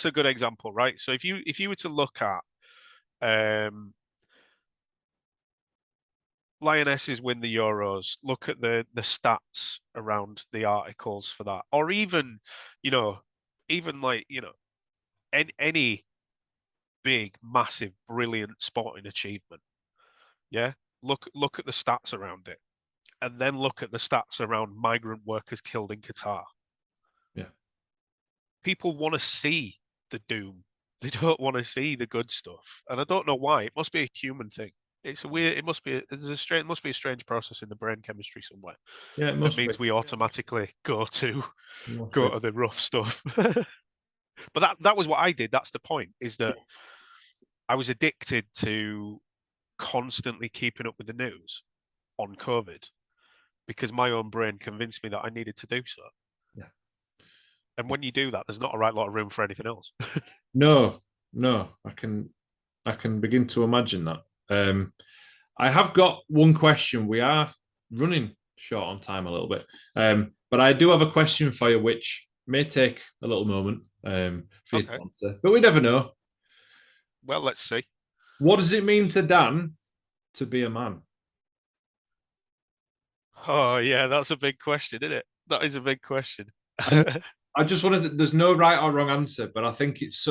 a good example, right? So if you were to look at Lionesses win the Euros, look at the stats around the articles for that, or even, you know, any big, massive, brilliant sporting achievement. Yeah, look at the stats around it, and then look at the stats around migrant workers killed in Qatar. Yeah, people want to see the doom. They don't want to see the good stuff, and I don't know why. It must be a human thing. It's a weird. It must be a strange process in the brain chemistry somewhere. Yeah, it that must means be. we automatically go to the rough stuff. But that was what I did. That's the point. Is that I was addicted to constantly keeping up with the news on COVID because my own brain convinced me that I needed to do so. Yeah. And when you do that, there's not a right lot of room for anything else. No, I can begin to imagine that. I have got one question. We are running short on time a little bit, but I do have a question for you, which may take a little moment for you to answer, but we never know. Well, let's see. What does it mean to Dan to be a man? Oh, yeah, that's a big question, isn't it? That is a big question. I just wanted to, there's no right or wrong answer, but I think it's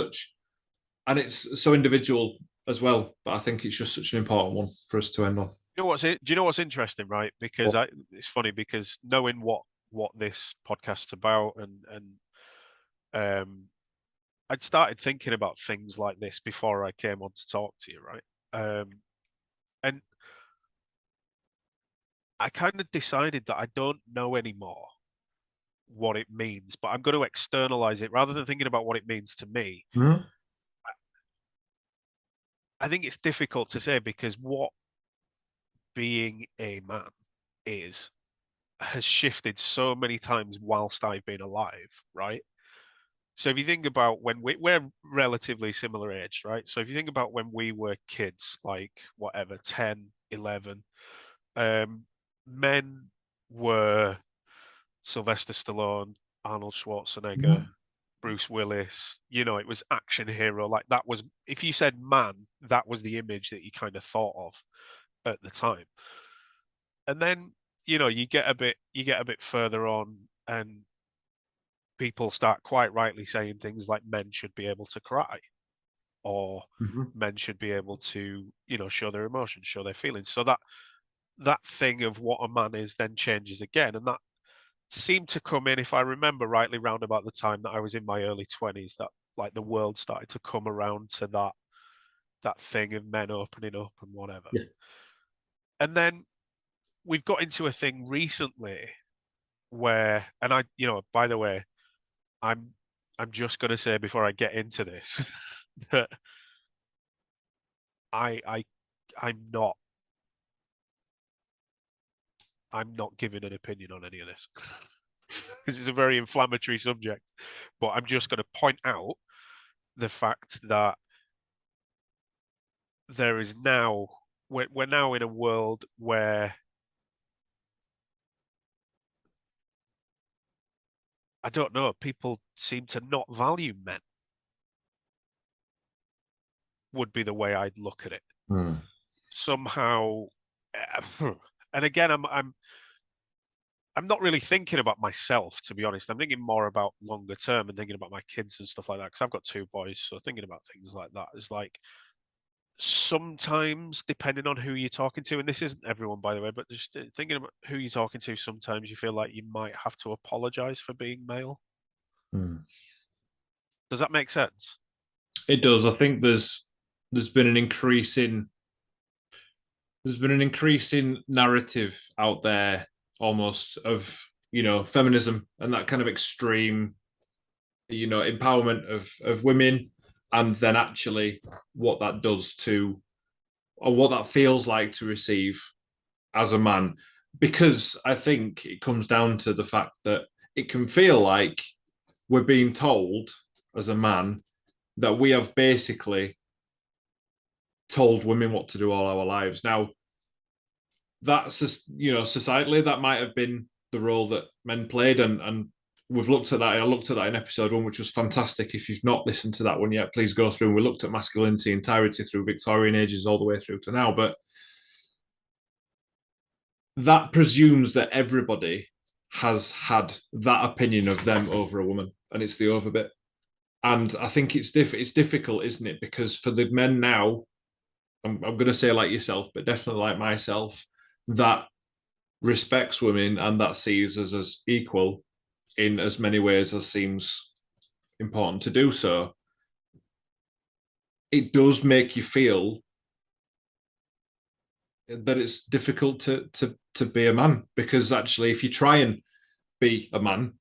and it's so individual as well. But I think it's just such an important one for us to end on. Do you know what's interesting, right? Because it's funny because knowing what this podcast's about and I'd started thinking about things like this before I came on to talk to you, right? And I kind of decided that I don't know anymore what it means, but I'm going to externalize it rather than thinking about what it means to me. Mm-hmm. I think it's difficult to say because what being a man has shifted so many times whilst I've been alive, right? So if you think about when we're relatively similar age, right? So if you think about when we were kids, like whatever, 10, 11, men were Sylvester Stallone, Arnold Schwarzenegger, Bruce Willis, you know, it was action hero. Like that was, if you said man, that was the image that you kind of thought of at the time. And then, you know, you get a bit further on and people start quite rightly saying things like men should be able to cry or men should be able to, you know, show their emotions, show their feelings. So that thing of what a man is then changes again. And that seemed to come in, if I remember rightly, round about the time that I was in my early 20s, that like the world started to come around to that thing of men opening up and whatever. Yeah. And then we've got into a thing recently where, and I, you know, by the way, I'm just going to say before I get into this that I'm not giving an opinion on any of this because it's a very inflammatory subject. But I'm just going to point out the fact that there is now we're now in a world where I don't know, people seem to not value men. Would be the way I'd look at it. Somehow, and again, I'm not really thinking about myself, to be honest. I'm thinking more about longer term and thinking about my kids and stuff like that. Because I've got two boys, so thinking about things like that is like Sometimes, depending on who you're talking to, and this isn't everyone, by the way, but just thinking about who you're talking to, sometimes you feel like you might have to apologize for being male. Does that make sense? It does. I think there's been an increasing narrative out there almost of, feminism and that kind of extreme, empowerment of women, and then actually what that does to, or what that feels like to receive as a man. Because I think it comes down to the fact that it can feel like we're being told as a man that we have basically told women what to do all our lives. Now, that's just, societally, that might have been the role that men played, and we've looked at that. I looked at that in episode 1, which was fantastic. If you've not listened to that one yet, please go through. And we looked at masculinity entirety through Victorian ages all the way through to now. But that presumes that everybody has had that opinion of them over a woman, and it's the over bit. And I think it's difficult, isn't it? Because for the men now, I'm going to say like yourself, but definitely like myself, that respects women and that sees us as equal in as many ways as seems important to do so, it does make you feel that it's difficult to be a man, because actually if you try and be a man,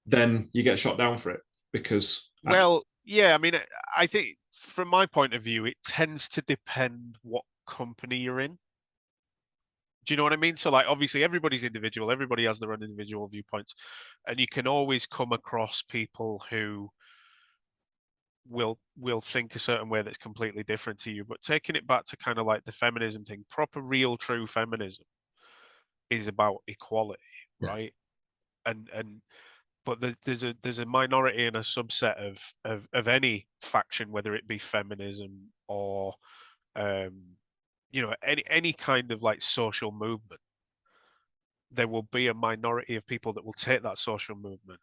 then you get shot down for it. Because Well, yeah, I mean, I think from my point of view, it tends to depend what company you're in. Do you know what I mean? So, like, obviously, everybody's individual, everybody has their own individual viewpoints, and you can always come across people who will think a certain way that's completely different to you. But taking it back to kind of like the feminism thing, proper, real, true feminism is about equality, yeah, right? And but there's a minority and a subset of any faction, whether it be feminism or any kind of like social movement. There will be a minority of people that will take that social movement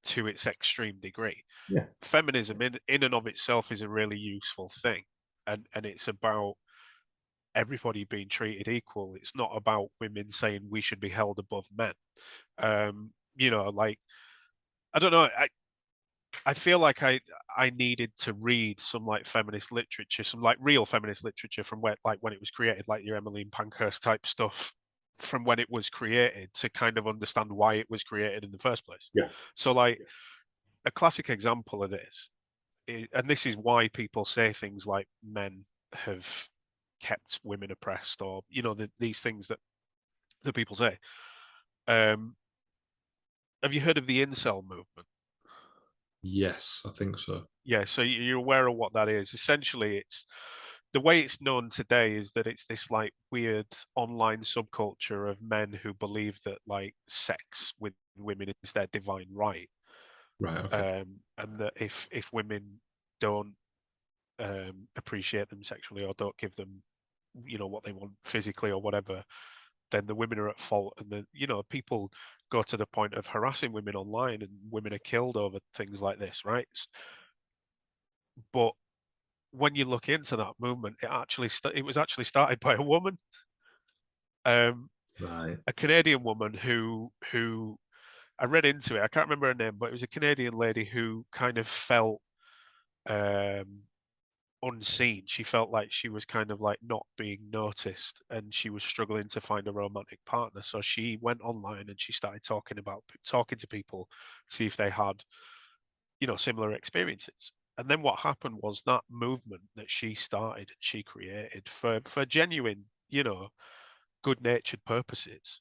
to its extreme degree. yeah, Feminism in and of itself is a really useful thing, and it's about everybody being treated equal. It's not about women saying we should be held above men. Like, I don't know. I feel like I needed to read some like feminist literature, some like real feminist literature from where like when it was created, like your Emmeline Pankhurst type stuff from when it was created, to kind of understand why it was created in the first place. yeah, So like a classic example of this, and this is why people say things like men have kept women oppressed, or these things that people say. Um, have you heard of the incel movement? yes, I think so. Yeah, so you're aware of what that is. Essentially, it's the way it's known today is that it's this like weird online subculture of men who believe that like sex with women is their divine right, Right, okay. and that if women don't appreciate them sexually or don't give them, what they want physically or whatever, then the women are at fault, and then people go to the point of harassing women online, and women are killed over things like this, right? But when you look into that movement, it was actually started by a woman, um, Right. a Canadian woman who I read into it. I can't remember her name, but it was a Canadian lady who kind of felt um, unseen. She felt like she was kind of like not being noticed, and she was struggling to find a romantic partner. So she went online and she started talking to people, see if they had similar experiences. And then what happened was that movement that she started and she created for genuine, good-natured purposes,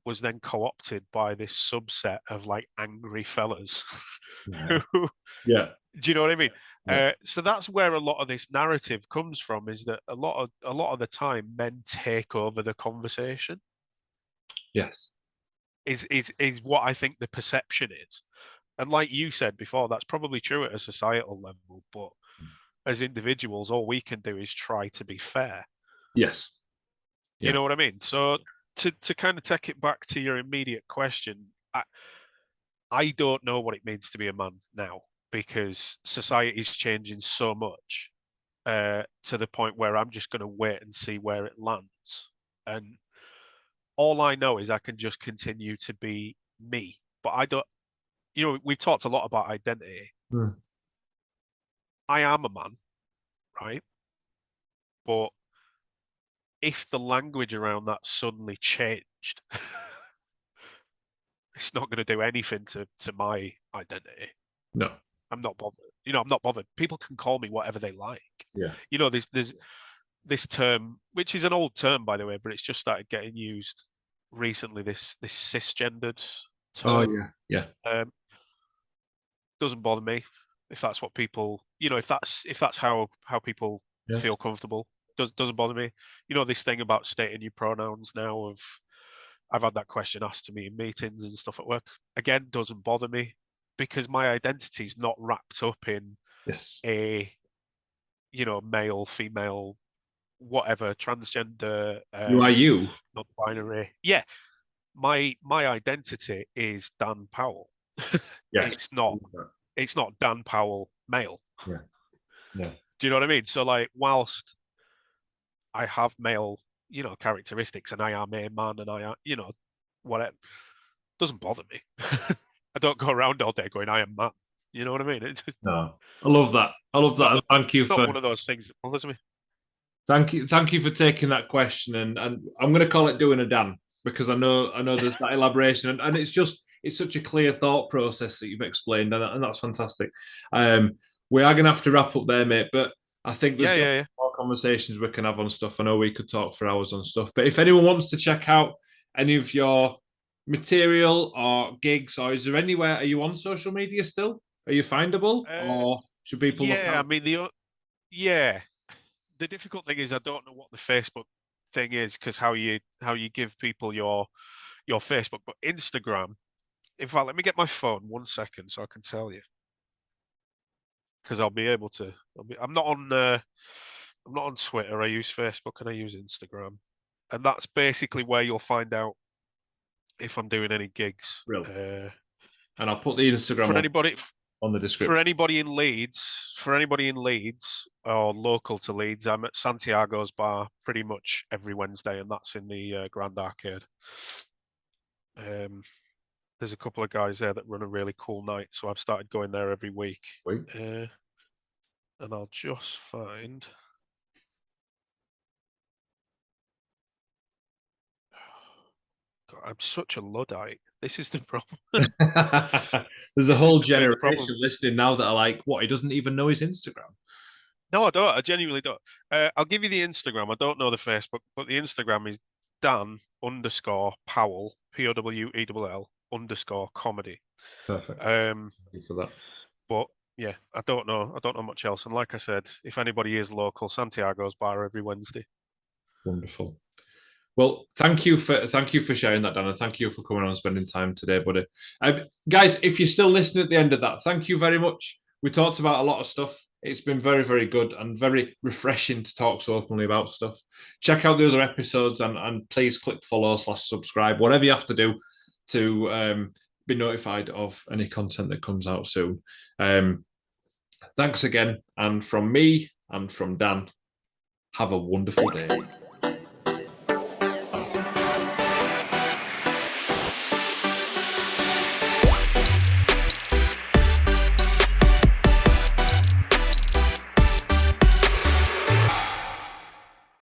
was then co-opted by this subset of like angry fellas Right. who, Yeah. do you know what I mean? Yeah. So that's where a lot of this narrative comes from, is that a lot of the time men take over the conversation, Yes. is what I think the perception is. And like you said before, that's probably true at a societal level, but as individuals, all we can do is try to be fair. Yes. You Yeah. know what I mean? So to kind of take it back to your immediate question, I don't know what it means to be a man now, because society is changing so much. to the point where I'm just going to wait and see where it lands. And all I know is I can just continue to be me. But I don't, we've talked a lot about identity. Mm. I am a man, right? But if the language around that suddenly changed, it's not going to do anything to my identity. No. I'm not bothered. I'm not bothered. People can call me whatever they like. Yeah. There's this term, which is an old term, by the way, but it's just started getting used recently. This cisgendered Oh, term. yeah. Doesn't bother me if that's what people, if that's how people feel comfortable. Doesn't bother me. This thing about stating your pronouns now. I've had that question asked to me in meetings and stuff at work. Again, doesn't bother me because my identity is not wrapped up in a male, female, whatever, transgender, Who are you? non-binary. Yeah, my identity is Dan Powell. Yes. It's not Dan Powell male. Yeah. Yeah. Do you know what I mean? So like, whilst I have male, characteristics, and I am a man, and I am, whatever, doesn't bother me. I don't go around all day going, I am man. You know what I mean? It's just, No. I love that. I love that. And thank you it's not one of those things that bothers me. Thank you for taking that question, and I'm going to call it doing a Dan because I know there's that elaboration, and it's such a clear thought process that you've explained, and that's fantastic. We are going to have to wrap up there, mate, but I think there's more conversations we can have on stuff. I know we could talk for hours on stuff, but if anyone wants to check out any of your material or gigs, or is there anywhere, are you on social media still? Are you findable, or should people look out? I mean, the difficult thing is I don't know what the Facebook thing is, because how you give people your Facebook, but Instagram. In fact, let me get my phone 1 second so I can tell you, because I'll be able to. I'm not on Twitter. I use Facebook and I use Instagram, and that's basically where you'll find out if I'm doing any gigs. Really? And I'll put the Instagram for anybody on the description. For anybody in Leeds or local to Leeds, I'm at Santiago's bar pretty much every Wednesday, and that's in the Grand Arcade. There's a couple of guys there that run a really cool night, so I've started going there every week. And I'll just find. God, I'm such a Luddite. This is the problem. There's a whole generation listening now that are like, what? He doesn't even know his Instagram. No, I don't. I genuinely don't. I'll give you the Instagram. I don't know the Facebook, but the Instagram is Dan_Powell, POWELL_comedy. Perfect. Thank you for that. But yeah, I don't know much else. And like I said, if anybody is local, Santiago's bar every Wednesday. Wonderful. Well, thank you for sharing that, Dan, and thank you for coming on and spending time today, buddy. Guys, if you're still listening at the end of that, thank you very much. We talked about a lot of stuff. It's been very, very good and very refreshing to talk so openly about stuff. Check out the other episodes and please click follow/subscribe, whatever you have to do to be notified of any content that comes out soon. Thanks again. And from me and from Dan, have a wonderful day.